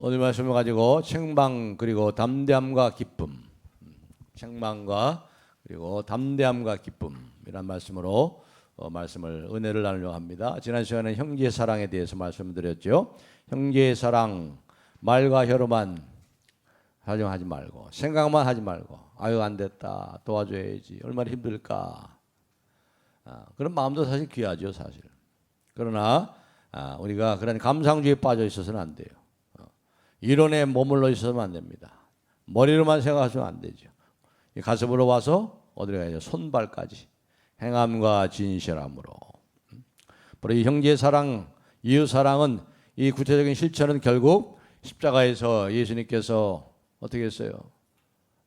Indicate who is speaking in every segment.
Speaker 1: 오늘 말씀을 가지고 책망 그리고 담대함과 기쁨, 책망과 그리고 담대함과 기쁨이란 말씀으로 말씀을 은혜를 나누려고 합니다. 지난 시간에 형제 사랑에 대해서 말씀드렸죠. 형제 사랑 말과 혀로만 사정하지 말고 생각만 하지 말고 아유 안 됐다 도와줘야지 얼마나 힘들까 그런 마음도 사실 귀하죠 사실. 그러나 우리가 그런 감상주의에 빠져 있어서는 안 돼요. 이론에 머물러 있어서는 안 됩니다. 머리로만 생각하시면 안 되죠. 가슴으로 와서 어디로 가야죠? 손발까지 행함과 진실함으로. 바로 이 형제 사랑, 이웃 사랑은 이 구체적인 실천은 결국 십자가에서 예수님께서 어떻게 했어요?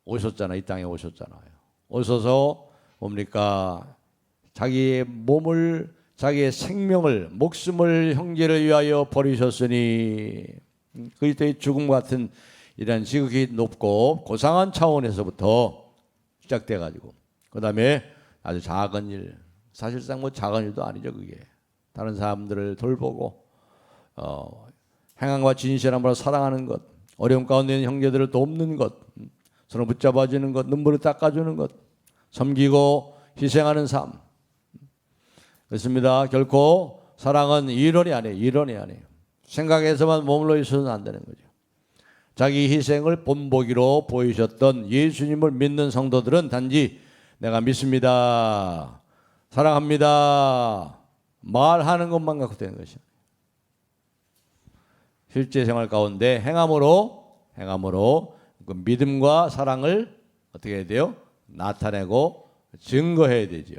Speaker 1: 오셨잖아요. 이 땅에 오셨잖아요. 오셔서 뭡니까? 자기의 몸을, 자기의 생명을, 목숨을 형제를 위하여 버리셨으니 그리스도의 죽음 같은 이런 지극히 높고 고상한 차원에서부터 시작돼 가지고 그 다음에 아주 작은 일, 사실상 뭐 작은 일도 아니죠. 그게 다른 사람들을 돌보고 행함과 진실함으로 사랑하는 것, 어려움 가운데 있는 형제들을 돕는 것, 서로 붙잡아주는 것, 눈물을 닦아주는 것, 섬기고 희생하는 삶. 그렇습니다. 결코 사랑은 이론이 아니에요. 이론이 아니에요. 생각에서만 머물러 있어서는 안 되는 거죠. 자기 희생을 본보기로 보이셨던 예수님을 믿는 성도들은 단지 내가 믿습니다, 사랑합니다 말하는 것만 갖고 되는 것이죠. 실제 생활 가운데 행함으로 그 믿음과 사랑을 어떻게 해야 돼요? 나타내고 증거해야 되죠.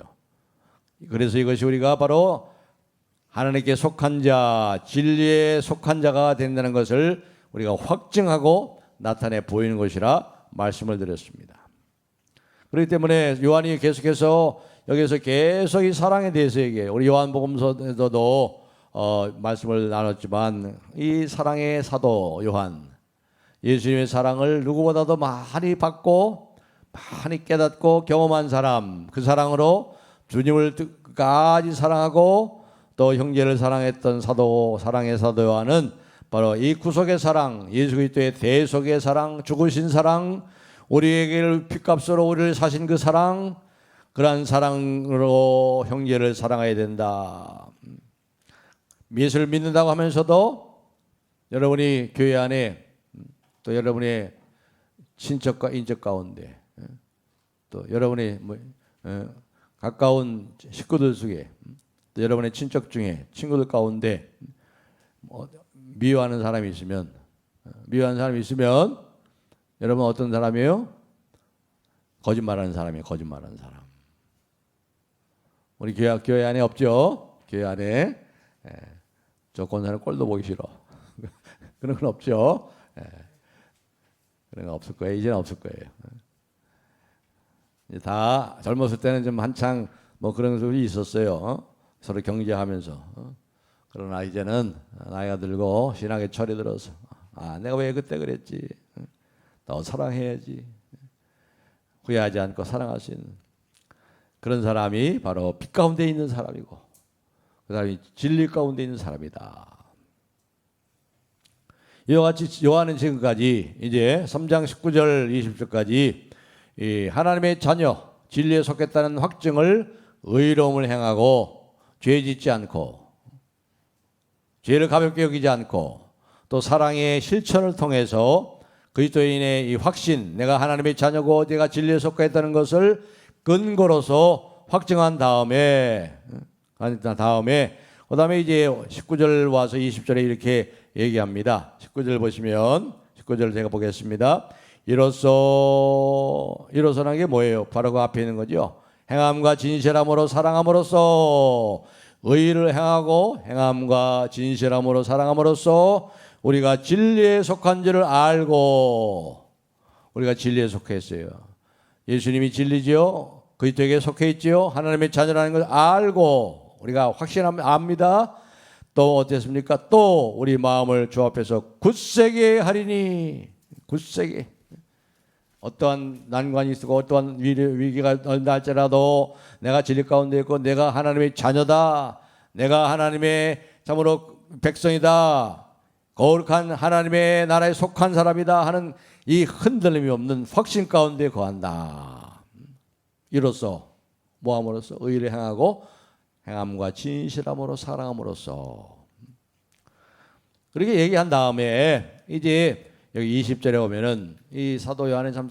Speaker 1: 그래서 이것이 우리가 바로 하나님께 속한 자, 진리에 속한 자가 된다는 것을 우리가 확증하고 나타내 보이는 것이라 말씀을 드렸습니다. 그렇기 때문에 요한이 계속해서 여기서 계속 이 사랑에 대해서 얘기해요. 우리 요한복음서에서도 말씀을 나눴지만 이 사랑의 사도 요한, 예수님의 사랑을 누구보다도 많이 받고 많이 깨닫고 경험한 사람, 그 사랑으로 주님을 끝까지 사랑하고 또 형제를 사랑했던 사도, 사랑의 사도 요한은 바로 이 구속의 사랑, 예수 그리스도의 대속의 사랑, 죽으신 사랑, 우리에게 핏값으로 우리를 사신 그 사랑, 그러한 사랑으로 형제를 사랑해야 된다. 예수를 믿는다고 하면서도 여러분이 교회 안에 또 여러분의 친척과 인적 가운데 또 여러분의 가까운 식구들 속에 또 여러분의 친척 중에 친구들 가운데 미워하는 사람이 있으면 여러분 어떤 사람이에요? 거짓말하는 사람이에요. 거짓말하는 사람. 우리 교회 안에 없죠? 교회 안에 저 권사는 꼴도 보기 싫어. 그런 건 없죠? 그런 건 없을 거예요. 이제는 없을 거예요. 이제 다 젊었을 때는 좀 한창 뭐 그런 소리 있었어요. 서로 경계하면서. 그러나 이제는 나이가 들고 신앙의 철이 들어서 내가 왜 그때 그랬지? 더 사랑해야지. 후회하지 않고 사랑할 수 있는 그런 사람이 바로 빛 가운데 있는 사람이고 그 사람이 진리 가운데 있는 사람이다. 이와 같이 요한은 지금까지 이제 3장 19절 20절까지 이 하나님의 자녀 진리에 속했다는 확증을 의로움을 행하고 죄 짓지 않고 죄를 가볍게 여기지 않고 또 사랑의 실천을 통해서 그리스도인의 이 확신, 내가 하나님의 자녀고 내가 진리에 속했다는 것을 근거로서 확증한 다음에 그다음에 이제 19절 와서 20절에 이렇게 얘기합니다. 19절 보시면 19절 제가 보겠습니다. 이로서라는 게 뭐예요? 바로 그 앞에 있는 거죠. 행함과 진실함으로 사랑함으로써 의를 행하고 행함과 진실함으로 사랑함으로써 우리가 진리에 속한 줄을 알고 우리가 진리에 속했어요. 예수님이 진리지요. 그리스도에게 속해 있지요. 하나님의 자녀라는 걸 알고 우리가 확신합니다. 또 어땠습니까? 또 우리 마음을 주 앞에서 굳세게 하리니 굳세게 어떠한 난관이 있고 어떠한 위기가 온다 할지라도 내가 진리 가운데 있고 내가 하나님의 자녀다. 내가 하나님의 참으로 백성이다. 거룩한 하나님의 나라에 속한 사람이다 하는 이 흔들림이 없는 확신 가운데 거한다. 이로써 뭐함으로써 의를 행하고 행함과 진실함으로 사랑함으로써 그렇게 얘기한 다음에 이제 여기 20절에 오면은 이 사도 요한은 참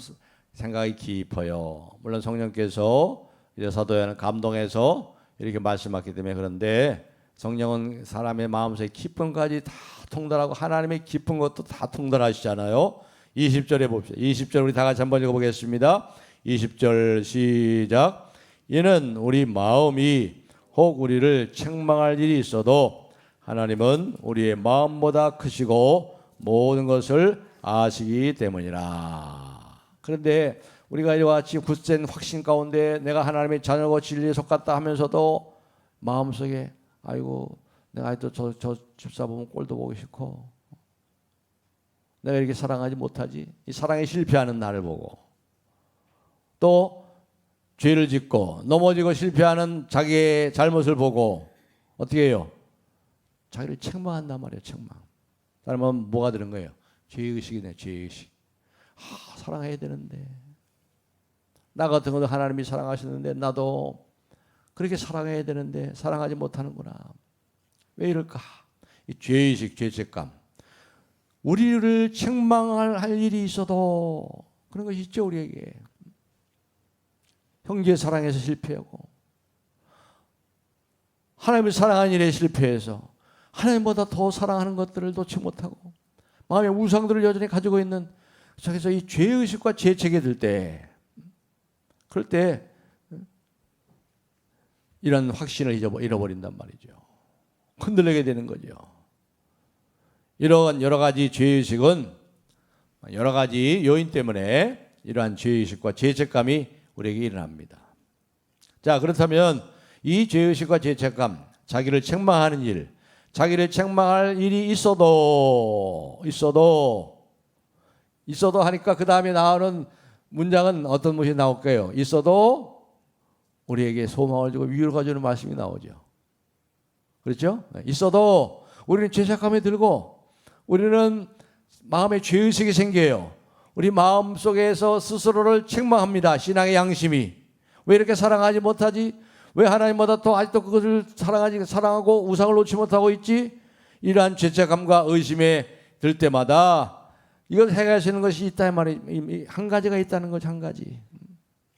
Speaker 1: 생각이 깊어요. 물론 성령께서 이제 사도 요한을 감동해서 이렇게 말씀하기 때문에 그런데 성령은 사람의 마음속의 깊음까지 다 통달하고 하나님의 깊은 것도 다 통달하시잖아요. 20절에 봅시다. 20절 우리 다 같이 한번 읽어보겠습니다. 20절 시작. 이는 우리 마음이 혹 우리를 책망할 일이 있어도 하나님은 우리의 마음보다 크시고 모든 것을 아시기 때문이라. 그런데 우리가 이와 같이 굳센 확신 가운데 내가 하나님의 자녀고 진리에 속았다 하면서도 마음속에 아이고 내가 아직도 저 집사 보면 꼴도 보기 싫고 내가 이렇게 사랑하지 못하지. 이 사랑에 실패하는 나를 보고 또 죄를 짓고 넘어지고 실패하는 자기의 잘못을 보고 어떻게 해요? 자기를 책망한단 말이에요. 책망. 사람은 뭐가 드는 거예요? 죄의식이네. 죄의식. 사랑해야 되는데 나 같은 것도 하나님이 사랑하시는데 나도 그렇게 사랑해야 되는데 사랑하지 못하는구나. 왜 이럴까? 이 죄의식, 죄책감. 우리를 책망할 일이 있어도 그런 것이 있죠. 우리에게. 형제 사랑해서 실패하고 하나님을 사랑하는 일에 실패해서 하나님보다 더 사랑하는 것들을 놓지 못하고 마음의 우상들을 여전히 가지고 있는 그래서 이 죄의식과 죄책이 들 때 그럴 때 이런 확신을 잃어버린단 말이죠. 흔들리게 되는 거죠. 이러한 여러 가지 죄의식은 여러 가지 요인 때문에 이러한 죄의식과 죄책감이 우리에게 일어납니다. 자, 그렇다면 이 죄의식과 죄책감, 자기를 책망하는 일, 자기를 책망할 일이 있어도 하니까 그 다음에 나오는 문장은 어떤 것이 나올까요? 있어도 우리에게 소망을 주고 위로가 주는 말씀이 나오죠. 그렇죠? 있어도 우리는 죄책감이 들고 우리는 마음에 죄의식이 생겨요. 우리 마음속에서 스스로를 책망합니다. 신앙의 양심이. 왜 이렇게 사랑하지 못하지? 왜 하나님보다 또 아직도 그것을 사랑하고 우상을 놓지 못하고 있지? 이러한 죄책감과 의심에 들 때마다 이걸 해결할 수 있는 것이 있다 말이 한 가지가 있다는 거죠. 한 가지.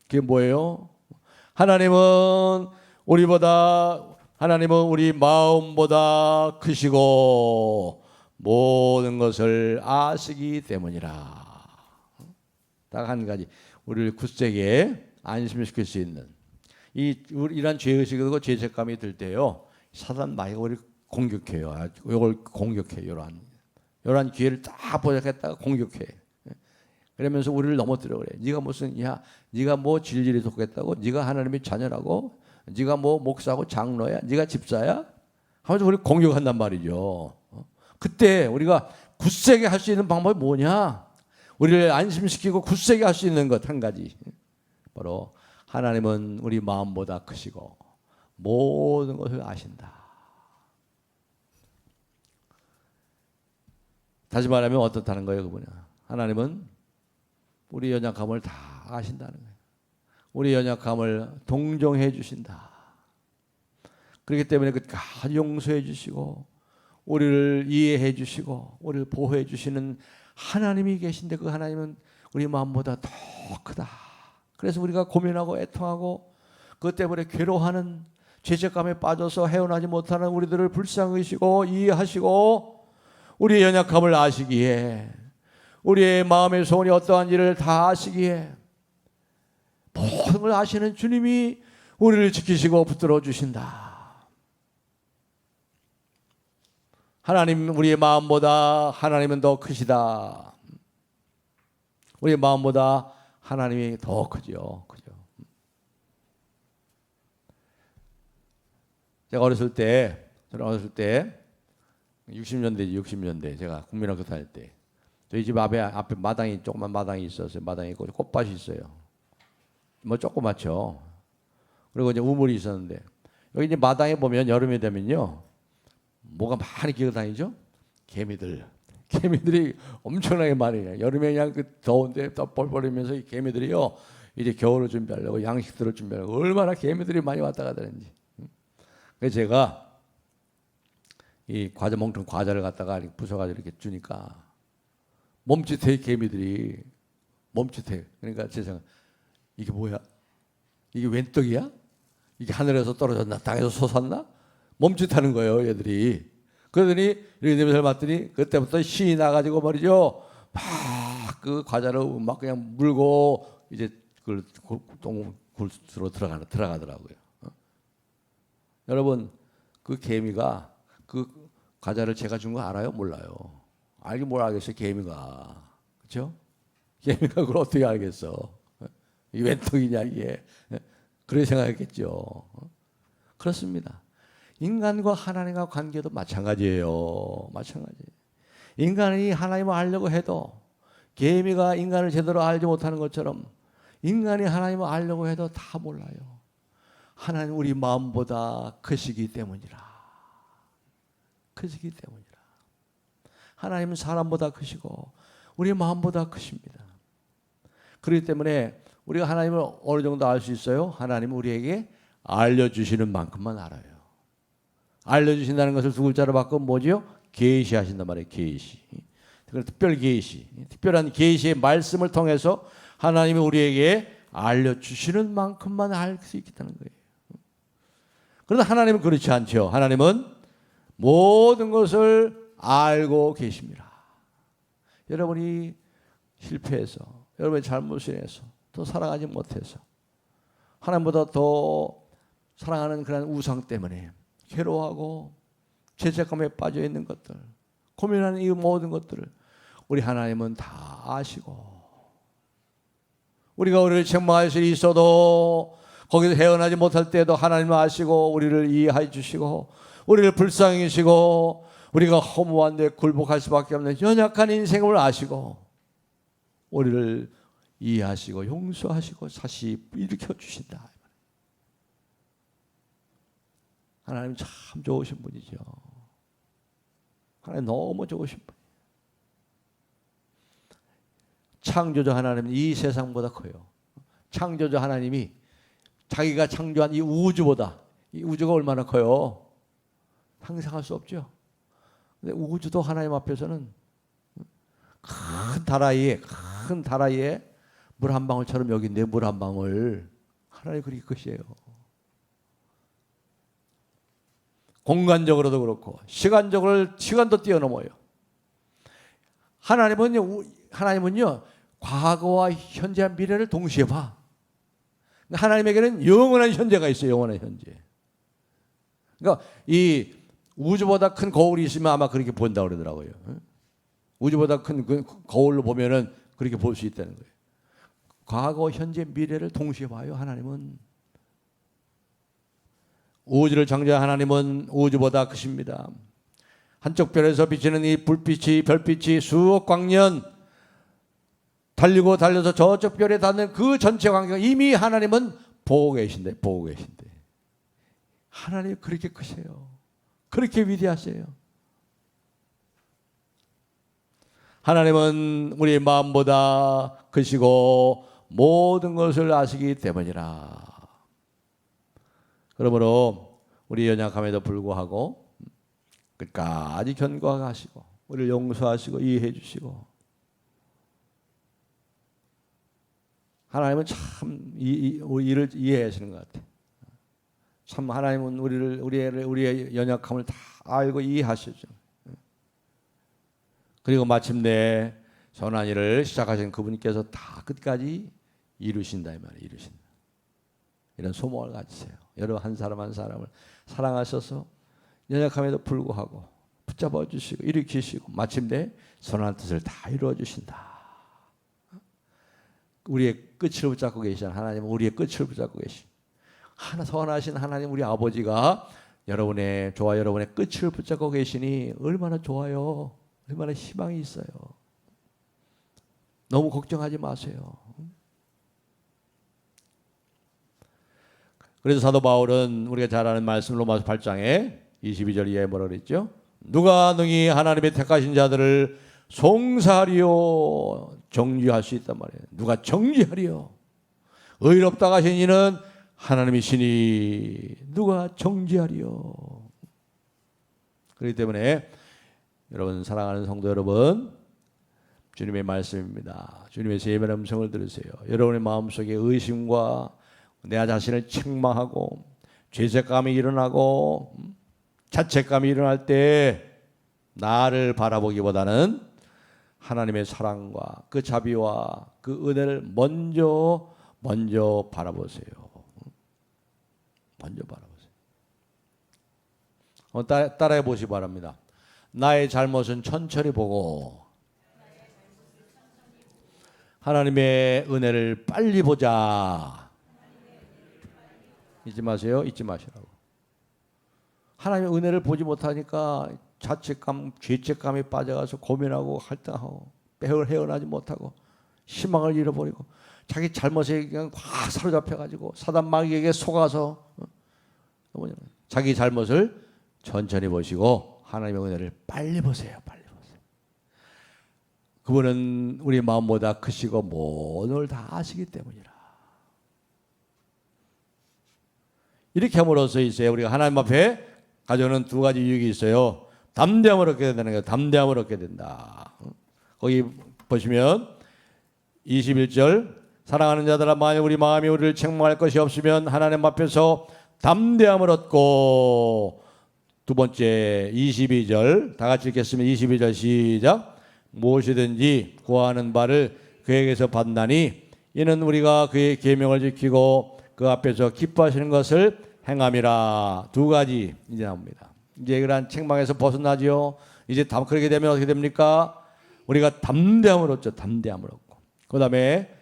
Speaker 1: 그게 뭐예요? 하나님은 우리 마음보다 크시고 모든 것을 아시기 때문이라. 딱 한 가지. 우리를 굳세게 안심시킬 수 있는 이런 죄의식이고 죄책감이 들 때요. 사단 많이 우리를 공격해요. 이걸 공격해요. 이러한 기회를 딱 보잡겠다가 공격해. 그러면서 우리를 넘어뜨려 그래. 네가 뭐 진리를 돕겠다고? 네가 하나님의 자녀라고? 네가 뭐 목사고 장로야? 네가 집사야? 하면서 우리를 공격한단 말이죠. 그때 우리가 굳세게 할 수 있는 방법이 뭐냐? 우리를 안심시키고 굳세게 할 수 있는 것 한 가지. 바로 하나님은 우리 마음보다 크시고 모든 것을 아신다. 다시 말하면 어떻다는 거예요, 그분은? 하나님은 우리 연약함을 다 아신다는 거예요. 우리 연약함을 동정해 주신다. 그렇기 때문에 다 용서해 주시고 우리를 이해해 주시고 우리를 보호해 주시는 하나님이 계신데 그 하나님은 우리 마음보다 더 크다. 그래서 우리가 고민하고 애통하고 그것 때문에 괴로워하는 죄책감에 빠져서 헤어나지 못하는 우리들을 불쌍히시고 이해하시고 우리의 연약함을 아시기에 우리의 마음의 소원이 어떠한지를 다 아시기에 모든 걸 아시는 주님이 우리를 지키시고 붙들어 주신다. 하나님 우리의 마음보다 하나님은 더 크시다. 우리의 마음보다 하나님이 더 크죠. 그죠? 저는 어렸을 때 60년대 제가 국민학교 다닐 때 저희 집 앞에 마당이 조그만 마당이 있었어요. 마당이 있고 꽃밭이 있어요. 뭐 조그맣죠. 그리고 이제 우물이 있었는데 여기 이제 마당에 보면 여름이 되면요 뭐가 많이 기어다니죠. 개미들 개미들이 엄청나게 많이 해요. 여름에 그냥 그 더운데 또 뻘뻘이면서 이 개미들이요 이제 겨울을 준비하려고 양식들을 준비하려고 얼마나 개미들이 많이 왔다 가다는지. 그래서 제가 이 과자 먹던 과자를 갖다가 부숴가지고 이렇게 주니까 멈칫해 개미들이 멈칫해. 그러니까 제 생각 이게 뭐야? 이게 웬 떡이야? 이게 하늘에서 떨어졌나? 땅에서 솟았나? 멈칫하는 거예요, 얘들이. 그러더니 이렇게 되면서 봤더니 그때부터 신이 나가지고 말이죠. 막 그 과자를 막 그냥 물고 이제 그걸 굴수로 들어가더라고요. 여러분 그 개미가 그 과자를 제가 준 거 알아요? 몰라요. 알긴 뭘 알겠어요, 개미가. 그렇죠? 개미가 그걸 어떻게 알겠어? 이게 웬 떡이냐 이게. 그렇게 생각했겠죠. 그렇습니다. 인간과 하나님과 관계도 마찬가지예요. 마찬가지. 인간이 하나님을 알려고 해도 개미가 인간을 제대로 알지 못하는 것처럼 인간이 하나님을 알려고 해도 다 몰라요. 하나님 우리 마음보다 크시기 때문이라. 크시기 때문이라. 하나님은 사람보다 크시고 우리 마음보다 크십니다. 그렇기 때문에 우리가 하나님을 어느 정도 알 수 있어요? 하나님은 우리에게 알려주시는 만큼만 알아요. 알려주신다는 것을 두 글자로 바꾸면 뭐죠? 계시하신단 말이에요. 계시. 특별 계시. 특별한 계시의 말씀을 통해서 하나님이 우리에게 알려주시는 만큼만 알 수 있다는 거예요. 그런데 하나님은 그렇지 않죠. 하나님은 모든 것을 알고 계십니다. 여러분이 실패해서, 여러분의 잘못을 인해서, 또 사랑하지 못해서, 하나님보다 더 사랑하는 그런 우상 때문에 괴로워하고 죄책감에 빠져 있는 것들, 고민하는 이 모든 것들을 우리 하나님은 다 아시고, 우리가 우리를 책망할 수 있어도 거기서 헤어나지 못할 때도 하나님은 아시고 우리를 이해해 주시고 우리를 불쌍히 여기시고 우리가 허무한데 굴복할 수밖에 없는 연약한 인생을 아시고 우리를 이해하시고 용서하시고 다시 일으켜 주신다. 하나님 참 좋으신 분이죠. 하나님 너무 좋으신 분. 창조주 하나님은 이 세상보다 커요. 창조주 하나님이 자기가 창조한 이 우주보다, 이 우주가 얼마나 커요? 상상할 수 없죠. 근데 우주도 하나님 앞에서는 큰 다라이에 물 한 방울처럼 여기 내 물 한 방울. 하나님 그리 끝이에요. 공간적으로도 그렇고 시간도 뛰어넘어요. 하나님은요 과거와 현재와 미래를 동시에 봐. 하나님에게는 영원한 현재가 있어요. 영원한 현재. 그러니까 이 우주보다 큰 거울이 있으면 아마 그렇게 본다고 그러더라고요. 우주보다 큰 그 거울로 보면은 그렇게 볼 수 있다는 거예요. 과거, 현재, 미래를 동시에 봐요. 하나님은. 우주를 창조한 하나님은 우주보다 크십니다. 한쪽 별에서 비치는 이 불빛이, 별빛이 수억 광년 달려서 저쪽 별에 닿는 그 전체 광경을 이미 하나님은 보고 계신데. 하나님 그렇게 크세요. 그렇게 위대하세요. 하나님은 우리의 마음보다 크시고 모든 것을 아시기 때문이라. 그러므로 우리 연약함에도 불구하고 끝까지 견고하시고 우리를 용서하시고 이해해 주시고, 하나님은 참 우리를 이해하시는 것 같아요. 참 하나님은 우리의 연약함을 다 알고 이해하시죠. 그리고 마침내 선한 일을 시작하신 그분께서 다 끝까지 이루신다 이 말이에요. 이루신다. 이런 소망을 가지세요. 여러분 한 사람 한 사람을 사랑하셔서 연약함에도 불구하고 붙잡아 주시고 일으키시고 마침내 선한 뜻을 다 이루어 주신다. 우리의 끝을 붙잡고 계신 하나님은 우리의 끝을 붙잡고 계신 선하신 하나님 우리 아버지가 여러분의 끝을 붙잡고 계시니 얼마나 좋아요. 얼마나 희망이 있어요. 너무 걱정하지 마세요. 그래서 사도 바울은 우리가 잘 아는 말씀 로마서 8장에 22절 이하에 뭐라 그랬죠? 누가 능히 하나님의 택하신 자들을 송사하리요. 정죄할 수 있단 말이에요. 누가 정죄하리요? 의롭다 하신 이는 하나님이시니 누가 정죄하리요? 그렇기 때문에 여러분, 사랑하는 성도 여러분, 주님의 말씀입니다. 주님의 예배의 음성을 들으세요. 여러분의 마음속에 의심과 내 자신을 책망하고 죄책감이 일어나고 자책감이 일어날 때 나를 바라보기보다는 하나님의 사랑과 그 자비와 그 은혜를 먼저 바라보세요. 먼저 바라보세요. 따라해 보시기 바랍니다. 나의 잘못은 천천히 보고 하나님의 은혜를 빨리 보자. 잊지 마세요. 잊지 마시라고. 하나님의 은혜를 보지 못하니까 자책감, 죄책감에 빠져가서 고민하고 할당하고 헤어나지 못하고 희망을 잃어버리고 자기 잘못에 그냥 확 사로잡혀가지고 사단 마귀에게 속아서 자기 잘못을 천천히 보시고 하나님의 은혜를 빨리 보세요. 빨리 보세요. 그분은 우리 마음보다 크시고 모든 걸 다 아시기 때문이라. 이렇게 함으로써 이제 우리가 하나님 앞에 가져오는 두 가지 유익이 있어요. 담대함을 얻게 된다는 거예요. 담대함을 얻게 된다. 거기 보시면 21절, 사랑하는 자들아, 만약 우리 마음이 우리를 책망할 것이 없으면 하나님 앞에서 담대함을 얻고, 두 번째 22절 다 같이 읽겠습니다. 22절 시작. 무엇이든지 구하는 바를 그에게서 받나니 이는 우리가 그의 계명을 지키고 그 앞에서 기뻐하시는 것을 행함이라. 두 가지 이제 나옵니다. 이제 그런 책망에서 벗어나지요. 이제 그렇게 되면 어떻게 됩니까? 우리가 담대함을 얻죠. 담대함을 얻고, 그 다음에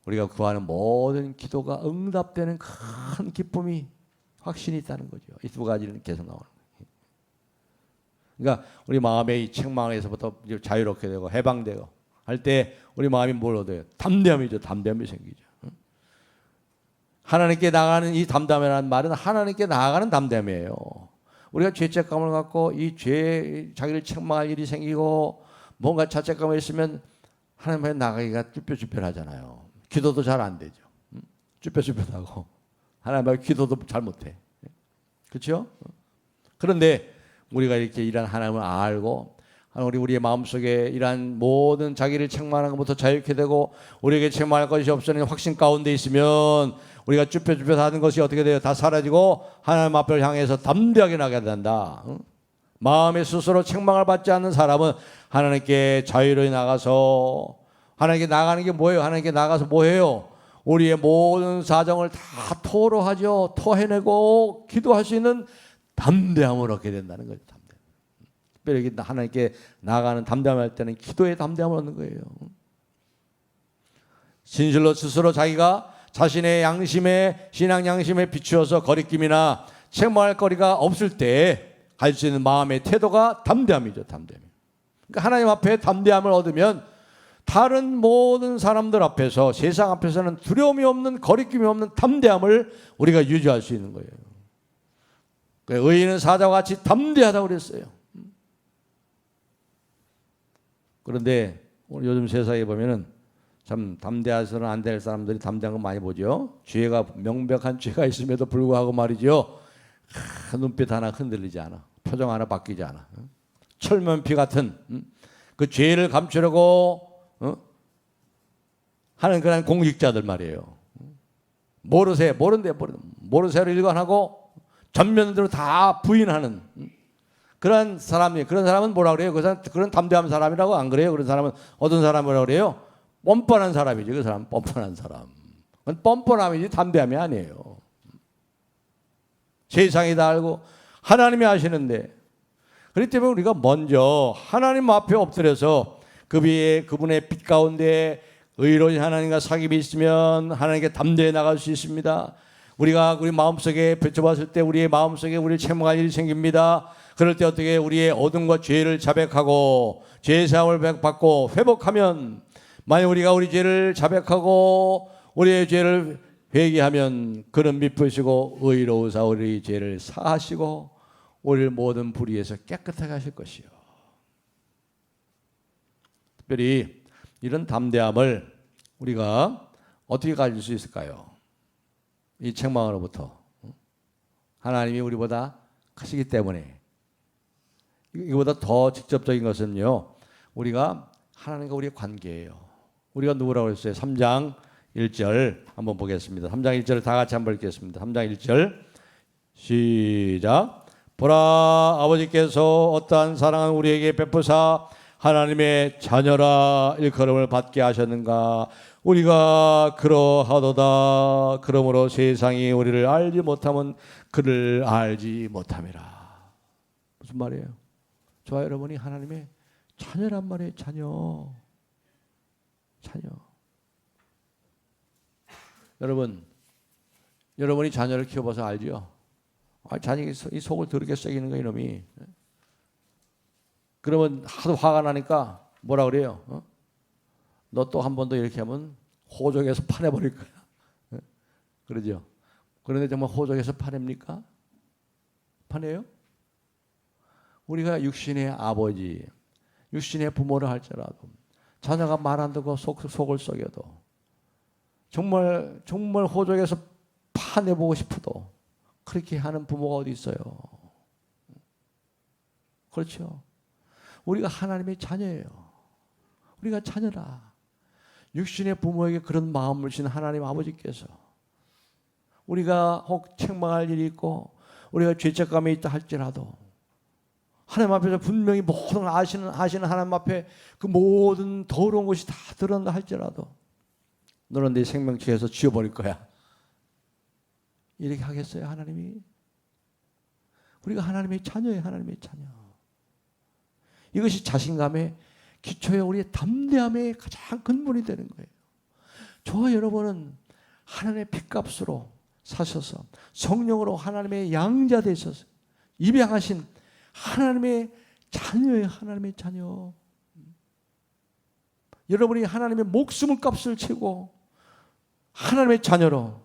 Speaker 1: 우리가 구하는 모든 기도가 응답되는 큰 기쁨이, 확신이 있다는 거죠. 이 두 가지는 계속 나오는 거예요. 그러니까 우리 마음의 이 책망에서부터 자유롭게 되고 해방되고 할 때 우리 마음이 뭘 얻어요? 담대함이죠. 담대함이 생기죠. 하나님께 나가는 이 담대함이라는 말은 하나님께 나아가는 담대함이에요. 우리가 죄책감을 갖고 이 자기를 책망할 일이 생기고 뭔가 자책감이 있으면 하나님 앞에 나가기가 쭈뼛쭈뼛하잖아요. 기도도 잘 안 되죠. 쭈뼛쭈뼛하고 하나님 앞에 기도도 잘 못해. 그렇죠? 그런데 우리가 이렇게 이런 하나님을 알고 우리의 마음속에 이러한 모든 자기를 책망하는 것부터 자유케 되고 우리에게 책망할 것이 없으니 확신 가운데 있으면 우리가 쭈뼛쭈뼛하는 것이 어떻게 돼요? 다 사라지고 하나님 앞을 향해서 담대하게 나가야 된다. 마음에 스스로 책망을 받지 않는 사람은 하나님께 자유로이 나가서, 하나님께 나가는 게 뭐예요? 하나님께 나가서 뭐해요? 우리의 모든 사정을 다 토로하죠. 토해내고 기도할 수 있는 담대함을 얻게 된다는 거죠. 담대함. 특별히 하나님께 나가는 담대함을 때는 기도의 담대함을 얻는 거예요. 진실로 스스로 자기가 자신의 양심에, 신앙 양심에 비추어서 거리낌이나 책망할 거리가 없을 때 갈 수 있는 마음의 태도가 담대함이죠. 담대함. 그러니까 하나님 앞에 담대함을 얻으면 다른 모든 사람들 앞에서, 세상 앞에서는 두려움이 없는, 거리낌이 없는 담대함을 우리가 유지할 수 있는 거예요. 의인은 사자와 같이 담대하다고 그랬어요. 그런데 오늘 요즘 세상에 보면은 참 담대해서는 안 될 사람들이 담대한 거 많이 보죠. 죄가, 명백한 죄가 있음에도 불구하고 말이죠, 눈빛 하나 흔들리지 않아. 표정 하나 바뀌지 않아. 철면피 같은 그 죄를 감추려고 하는 그런 공직자들 말이에요. 모르세를 일관하고 전면으로 다 부인하는 그런 사람이, 그런 사람은 뭐라 그래요? 그런 담대한 사람이라고 안 그래요? 그런 사람은 어떤 사람이라고 그래요? 뻔뻔한 사람이지. 그 사람 뻔뻔한 사람. 그건 뻔뻔함이지 담대함이 아니에요. 세상이 다 알고 하나님이 아시는데, 그렇기 때문에 우리가 먼저 하나님 앞에 엎드려서 그분의 빛 가운데 의로운 하나님과 사귐이 있으면 하나님께 담대히 나갈 수 있습니다. 우리가 우리 마음속에 비춰봤을 때 우리의 마음속에 우리를 책망할 일이 생깁니다. 그럴 때 어떻게 우리의 어둠과 죄를 자백하고 죄의 사함을 받고 회복하면, 만약 우리가 우리 죄를 자백하고 우리의 죄를 회개하면 그는 미쁘시고 의로우사 우리 죄를 사하시고 우리를 모든 불의에서 깨끗하게 하실 것이요. 특별히 이런 담대함을 우리가 어떻게 가질 수 있을까요? 이 책망으로부터. 하나님이 우리보다 크시기 때문에. 이거보다 더 직접적인 것은요, 우리가 하나님과 우리의 관계예요. 우리가 누구라고 했어요? 3장 1절 한번 보겠습니다. 3장 1절을 다 같이 한번 읽겠습니다. 3장 1절 시작. 보라, 아버지께서 어떠한 사랑을 우리에게 베푸사 하나님의 자녀라 일컬음을 받게 하셨는가. 우리가 그러하도다. 그러므로 세상이 우리를 알지 못하면 그를 알지 못함이라. 무슨 말이에요? 저와 여러분이 하나님의 자녀란 말이에요. 자녀. 여러분이 자녀를 키워봐서 알죠? 자녀이 속을 더럽게 썩이는 거 이놈이. 그러면 하도 화가 나니까 뭐라 그래요? 너 또 한 번 더 이렇게 하면 호적에서 파내버릴 거야. 그러죠? 그런데 정말 호적에서 파냅니까? 파내요? 우리가 육신의 아버지, 육신의 부모를 할지라도 자녀가 말 안 듣고 속을 썩여도 정말 호적에서 파내보고 싶어도 그렇게 하는 부모가 어디 있어요? 그렇죠? 우리가 하나님의 자녀예요. 우리가 자녀라. 육신의 부모에게 그런 마음을 주신 하나님 아버지께서 우리가 혹 책망할 일이 있고 우리가 죄책감이 있다 할지라도 하나님 앞에서 분명히 모든 아시는 하나님 앞에 그 모든 더러운 것이 다 드러난다 할지라도 너는 내 생명책에서 지워버릴 거야. 이렇게 하겠어요, 하나님이? 우리가 하나님의 자녀예요, 하나님의 자녀. 이것이 자신감의 기초에 우리의 담대함의 가장 근본이 되는 거예요. 저와 여러분은 하나님의 핏값으로 사셔서 성령으로 하나님의 양자 되셔서 입양하신 하나님의 자녀예요, 하나님의 자녀. 여러분이 하나님의 목숨을 값을 치고 하나님의 자녀로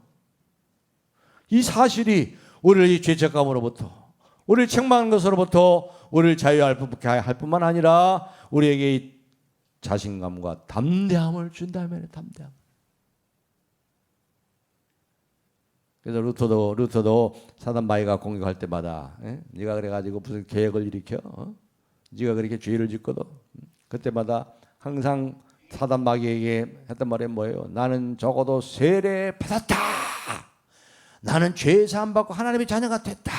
Speaker 1: 이 사실이 우리를 이 죄책감으로부터 우리를 책망하는 것으로부터 우리를 자유할 뿐만 아니라 우리에게 이 자신감과 담대함을 준다면 담대함. 그래서 루터도 사단 마귀가 공격할 때마다 네가 그래가지고 무슨 계획을 일으켜? 네가 그렇게 죄를 짓거든. 그때마다 항상 사단 마귀에게 했던 말이 뭐예요? 나는 적어도 세례 받았다. 나는 죄 사함 받고 하나님의 자녀가 됐다.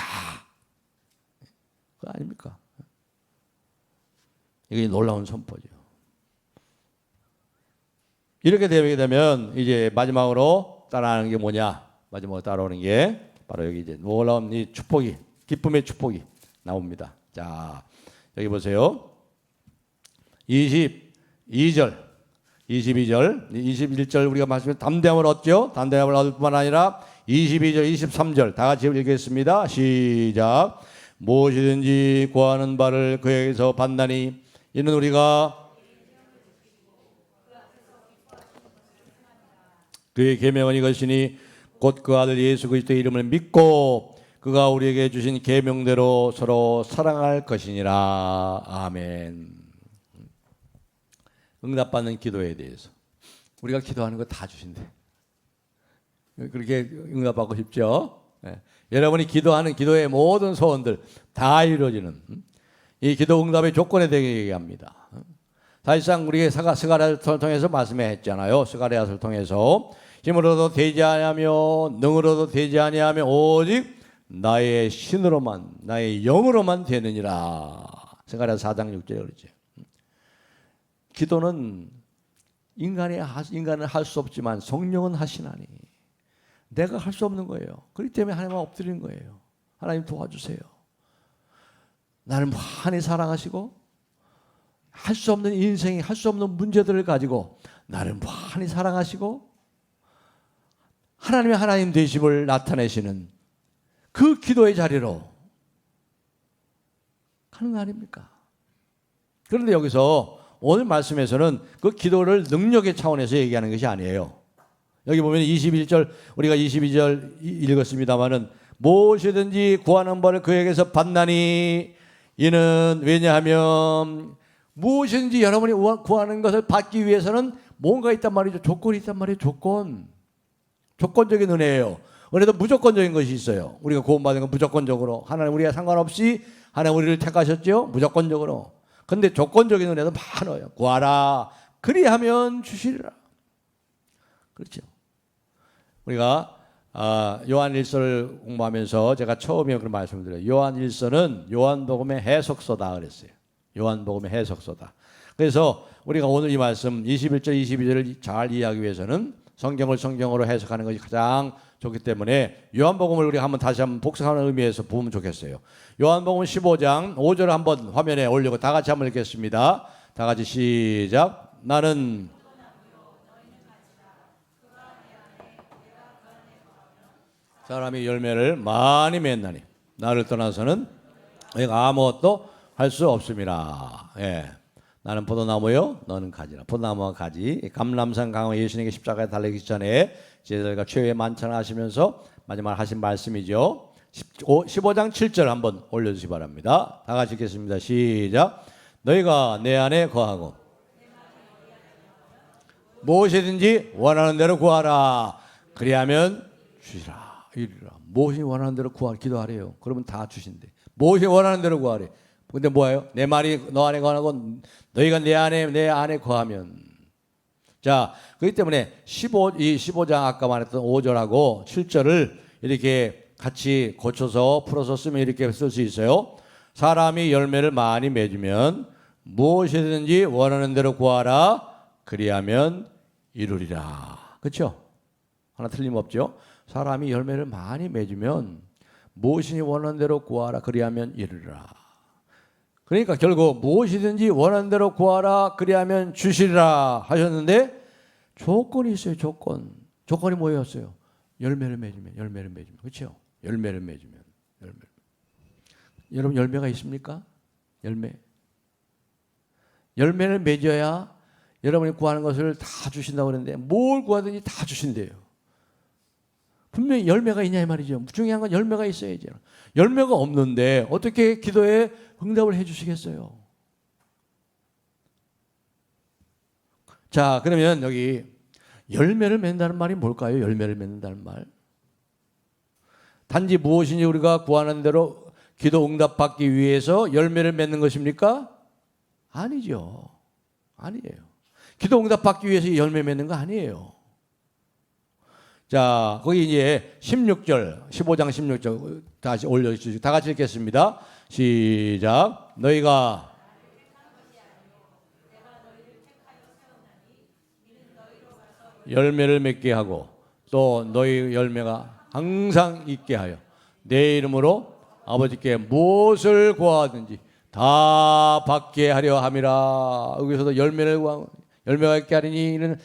Speaker 1: 그거 아닙니까? 이게 놀라운 선포죠. 이렇게 되면 이제 마지막으로 따라하는 게 뭐냐? 마지막으로 따라오는 게 바로 여기 이제 놀라운 이 축복이, 기쁨의 축복이 나옵니다. 자, 여기 보세요. 22절, 21절 우리가 말씀드린 담대함을 얻죠. 담대함을 얻을 뿐만 아니라 22절, 23절 다 같이 읽겠습니다. 시작. 무엇이든지 구하는 바를 그에게서 받나니 이는 우리가 그의 계명은 이것이니 곧 그 아들 예수 그리스도의 이름을 믿고 그가 우리에게 주신 계명대로 서로 사랑할 것이니라. 아멘. 응답받는 기도에 대해서 우리가 기도하는 거 다 주신대. 그렇게 응답받고 싶죠? 네. 여러분이 기도하는 기도의 모든 소원들 다 이루어지는 이 기도 응답의 조건에 대해 얘기합니다. 사실상 우리가 스가랴서를 통해서 말씀했잖아요. 스가랴서를 통해서 힘으로도 되지 아니하며 능으로도 되지 아니하며 오직 나의 신으로만 나의 영으로만 되느니라. 스가랴 4장 6절에 그러죠. 기도는 인간은 할 수 없지만 성령은 하시나니 내가 할 수 없는 거예요. 그렇기 때문에 하나님 앞에 엎드리는 거예요. 하나님 도와주세요. 나를 무한히 사랑하시고 할 수 없는 인생이 할 수 없는 문제들을 가지고 나를 무한히 사랑하시고 하나님의 하나님 되심을 나타내시는 그 기도의 자리로 가는 거 아닙니까? 그런데 여기서 오늘 말씀에서는 그 기도를 능력의 차원에서 얘기하는 것이 아니에요. 여기 보면 21절 우리가 22절 읽었습니다마는 무엇이든지 구하는 바를 그에게서 받나니 이는 왜냐하면 무엇이든지 여러분이 구하는 것을 받기 위해서는 뭔가 있단 말이죠. 조건이 있단 말이에요. 조건적인 은혜예요. 은혜도 무조건적인 것이 있어요. 우리가 구원받은 건 무조건적으로 하나님 우리가 상관없이 하나님 우리를 택하셨죠. 무조건적으로. 근데 조건적인 은혜도 많아요. 구하라 그리하면 주시리라. 그렇죠. 우리가 요한일서를 공부하면서 제가 처음에 그런 말씀을 드려요. 요한일서는 요한복음의 해석서다 그랬어요. 요한복음의 해석서다. 그래서 우리가 오늘 이 말씀 21절 22절을 잘 이해하기 위해서는 성경을 성경으로 해석하는 것이 가장 좋기 때문에 요한복음을 우리가 다시 한번 복습하는 의미에서 보면 좋겠어요. 요한복음 15장 5절 한번 화면에 올리고 다 같이 한번 읽겠습니다. 다 같이 시작. 나는 사람이 열매를 많이 맺나니 나를 떠나서는 내가 아무것도 할 수 없습니다. 예. 나는 포도나무요, 너는 가지라. 포도나무와 가지. 감람산 강화 예수님께 십자가에 달리기 전에 제자들과 최후의 만찬을 하시면서 마지막 하신 말씀이죠. 15장 7절 한번 올려주시기 바랍니다. 다 같이 읽겠습니다. 시작. 너희가 내 안에 거하고 무엇이든지 원하는 대로 구하라. 그리하면 주시라. 이리라. 무엇이 원하는 대로 기도하래요. 그러면 다 주신대. 무엇이 원하는 대로 구하래. 근데 뭐예요? 내 말이 너 안에 거하고 너희가 내 안에 거하면. 자, 그렇기 때문에 15장 아까 말했던 5절하고 7절을 이렇게 같이 고쳐서 풀어서 쓰면 이렇게 쓸 수 있어요. 사람이 열매를 많이 맺으면 무엇이든지 원하는 대로 구하라. 그리하면 이루리라. 그렇죠? 하나 틀림없죠? 사람이 열매를 많이 맺으면 무엇이니 원하는 대로 구하라. 그리하면 이루리라. 그러니까 결국 무엇이든지 원하는 대로 구하라. 그리하면 주시리라 하셨는데 조건이 있어요. 조건이 뭐였어요? 열매를 맺으면. 그렇죠? 열매를 맺으면. 여러분 열매가 있습니까? 열매를 맺어야 여러분이 구하는 것을 다 주신다고 그러는데 뭘 구하든지 다 주신대요. 분명히 열매가 있냐 이 말이죠. 중요한 건 열매가 있어야죠. 열매가 없는데 어떻게 기도에 응답을 해 주시겠어요? 자, 그러면 여기 열매를 맺는다는 말이 뭘까요? 열매를 맺는다는 말. 단지 무엇인지 우리가 구하는 대로 기도 응답받기 위해서 열매를 맺는 것입니까? 아니죠. 아니에요. 기도 응답받기 위해서 열매 맺는 거 아니에요. 자, 거기 이제 16절, 15장 16절 다시 올려주시죠. 다 같이 읽겠습니다. 시작. 너희가 열매를 맺게 하고 또 너희 열매가 항상 있게 하여 내 이름으로 아버지께 무엇을 구하든지 다 받게 하려 함이라. 여기서도 열매가 있게 하리니 이는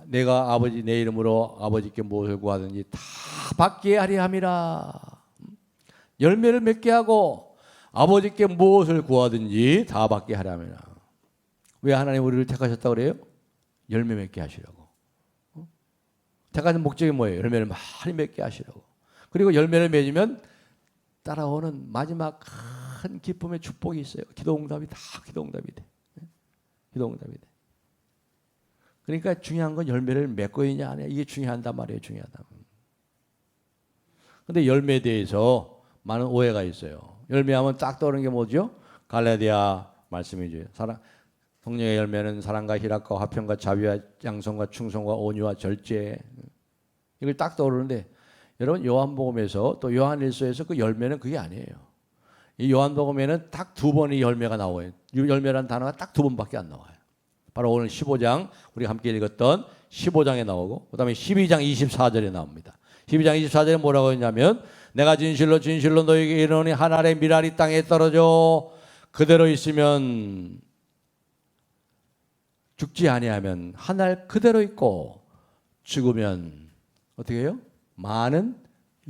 Speaker 1: 내가 아버지 내 이름으로 아버지께 무엇을 구하든지 다 받게 하려 함이라. 열매를 맺게 하고 아버지께 무엇을 구하든지 다 받게 하려 함이라. 왜 하나님 우리를 택하셨다고 그래요? 열매 맺게 하시려고. 택하신 목적이 뭐예요? 열매를 많이 맺게 하시려고. 그리고 열매를 맺으면 따라오는 마지막 큰 기쁨의 축복이 있어요. 기도응답이 돼. 기도응답이 돼. 그러니까 중요한 건 열매를 맺고 있냐 안 해. 이게 중요하단 말이에요. 중요하다. 근데 열매에 대해서 많은 오해가 있어요. 열매하면 딱 떠오르는 게 뭐죠? 갈라디아 말씀이죠. 성령의 열매는 사랑과 희락과 화평과 자비와 양성과 충성과 온유와 절제. 이걸 딱 떠오르는데 여러분 요한복음에서 또 요한일서에서 그 열매는 그게 아니에요. 이 요한복음에는 딱 두 번의 열매가 나와요. 열매라는 단어가 딱 두 번밖에 안 나와요. 바로 오늘 15장 우리가 함께 읽었던 15장에 나오고 그다음에 12장 24절에 나옵니다. 12장 24절에 뭐라고 했냐면 내가 진실로 너희에게 이르노니 한 알의 밀알이 땅에 떨어져 그대로 있으면 죽지 아니하면 한 알 그대로 있고 죽으면 어떻게 해요? 많은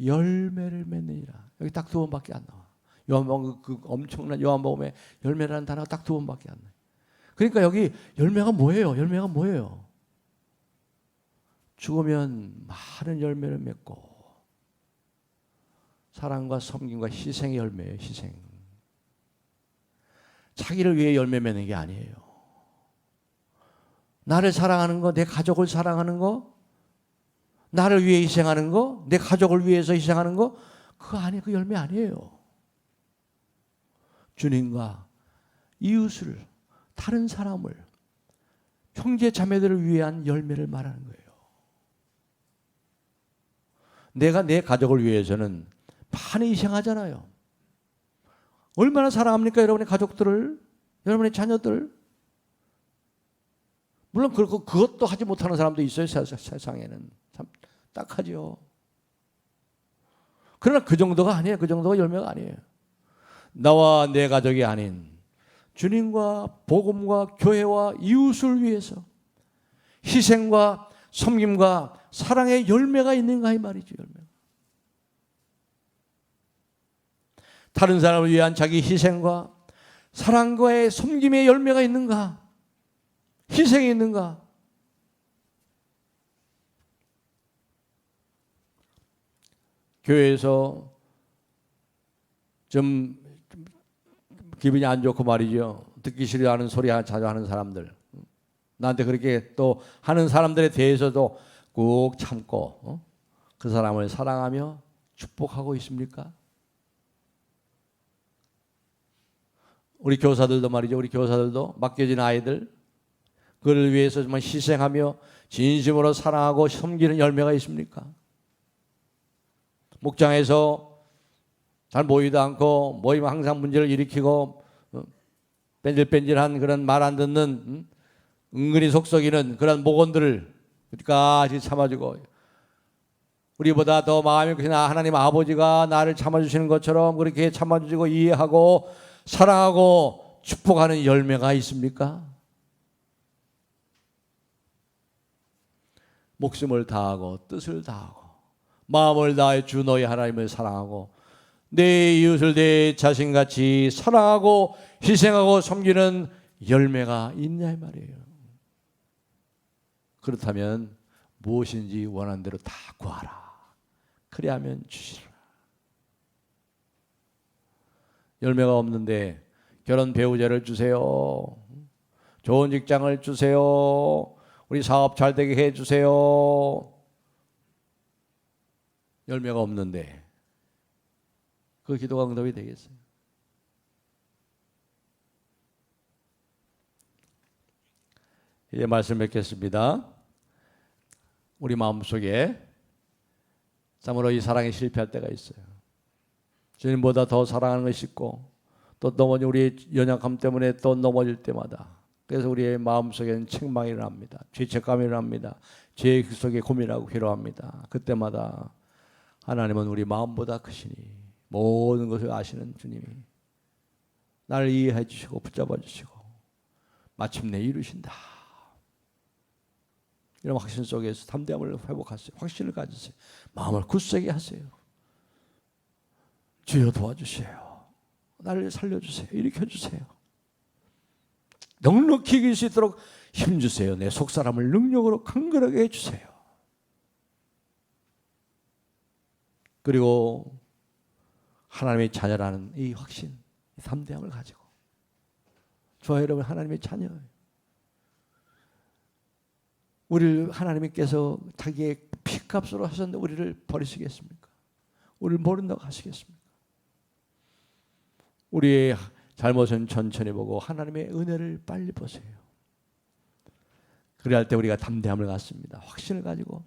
Speaker 1: 열매를 맺느니라. 여기 딱 두 번밖에 안 나와. 요한복음 그 엄청난 요한복음에 열매라는 단어가 딱 두 번밖에 안 나요. 그러니까 여기 열매가 뭐예요? 죽으면 많은 열매를 맺고 사랑과 섬김과 희생의 열매예요. 희생. 자기를 위해 열매 맺는 게 아니에요. 나를 사랑하는 거, 내 가족을 사랑하는 거, 나를 위해 희생하는 거, 내 가족을 위해서 희생하는 거, 그거 아니에요. 그 열매 아니에요. 주님과 이웃을, 다른 사람을, 형제 자매들을 위한 열매를 말하는 거예요. 내가 내 가족을 위해서는 많이 희생하잖아요. 얼마나 사랑합니까? 여러분의 가족들을, 여러분의 자녀들. 물론 그것도 하지 못하는 사람도 있어요. 세상에는 참 딱하죠. 그러나 그 정도가 아니에요. 그 정도가 열매가 아니에요. 나와 내 가족이 아닌 주님과 복음과 교회와 이웃을 위해서 희생과 섬김과 사랑의 열매가 있는가 이 말이죠. 열매. 다른 사람을 위한 자기 희생과 사랑과의 섬김의 열매가 있는가? 희생이 있는가? 교회에서 좀 기분이 안 좋고 말이죠. 듣기 싫어하는 소리 자주 하는 사람들, 나한테 그렇게 또 하는 사람들에 대해서도 꾹 참고 그 사람을 사랑하며 축복하고 있습니까? 우리 교사들도 말이죠. 우리 교사들도 맡겨진 아이들, 그를 위해서 정말 희생하며 진심으로 사랑하고 섬기는 열매가 있습니까? 목장에서 잘 모이도 않고 모이면 항상 문제를 일으키고 뺀질뺀질한 그런 말 안 듣는 은근히 속썩이는 그런 목원들을 끝까지 참아주고, 우리보다 더 마음이 크신 하나님 아버지가 나를 참아주시는 것처럼 그렇게 참아주시고 이해하고 사랑하고 축복하는 열매가 있습니까? 목숨을 다하고 뜻을 다하고 마음을 다해 주 너희 하나님을 사랑하고 내 이웃을 내 자신같이 사랑하고 희생하고 섬기는 열매가 있냐 이 말이에요. 그렇다면 무엇인지 원하는 대로 다 구하라. 그리하면 주시리라. 열매가 없는데 결혼 배우자를 주세요. 좋은 직장을 주세요. 우리 사업 잘 되게 해주세요. 열매가 없는데 그 기도가 응답이 되겠어요? 이제 말씀 맺겠습니다. 우리 마음속에 참으로 이 사랑이 실패할 때가 있어요. 주님보다 더 사랑하는 것이 있고 또 넘어진 우리의 연약함 때문에 또 넘어질 때마다, 그래서 우리의 마음속에는 책망이 일어납니다. 죄책감이 일어납니다. 죄 속에 고민하고 괴로워합니다. 그때마다 하나님은 우리 마음보다 크시니 모든 것을 아시는 주님이 나를 이해해 주시고 붙잡아 주시고 마침내 이루신다. 이런 확신 속에서 담대함을 회복하세요. 확신을 가지세요. 마음을 굳세게 하세요. 주여 도와주세요. 나를 살려주세요. 일으켜주세요. 넉넉히 이길 수 있도록 힘주세요. 내 속사람을 능력으로 강건하게 해주세요. 그리고 하나님의 자녀라는 이 확신, 이 담대함을 가지고, 저와 여러분 하나님의 자녀예요. 우리를 하나님께서 자기의 피값으로 하셨는데 우리를 버리시겠습니까? 우리를 모른다고 하시겠습니까? 우리의 잘못은 천천히 보고 하나님의 은혜를 빨리 보세요. 그래야 할 때 우리가 담대함을 갖습니다. 확신을 가지고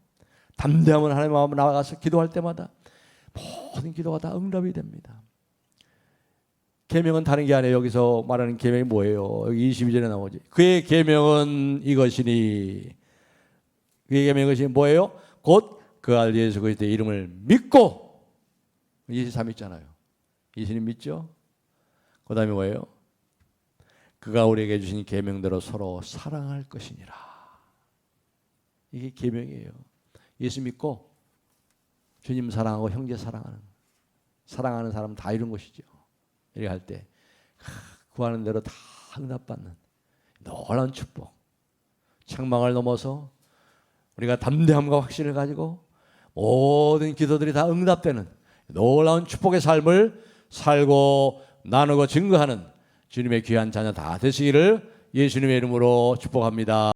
Speaker 1: 담대함은 하나님 마음에 나가서 기도할 때마다 모든 기도가 다 응답이 됩니다. 계명은 다른 게 아니에요. 여기서 말하는 계명이 뭐예요? 여기 22절에 나오지. 그의 계명은 이것이니, 그의 계명은 이것이 뭐예요? 곧 그 알 예수 그리스도의 이름을 믿고, 23 있잖아요. 예수님 믿죠? 그 다음에 뭐예요? 그가 우리에게 주신 계명대로 서로 사랑할 것이니라. 이게 계명이에요. 예수 믿고 주님 사랑하고 형제 사랑하는 사람 다 이룬 것이죠. 이렇게 할 때 구하는 대로 다 응답받는 놀라운 축복, 책망을 넘어서 우리가 담대함과 확신을 가지고 모든 기도들이 다 응답되는 놀라운 축복의 삶을 살고 나누고 증거하는 주님의 귀한 자녀 다 되시기를 예수님의 이름으로 축복합니다.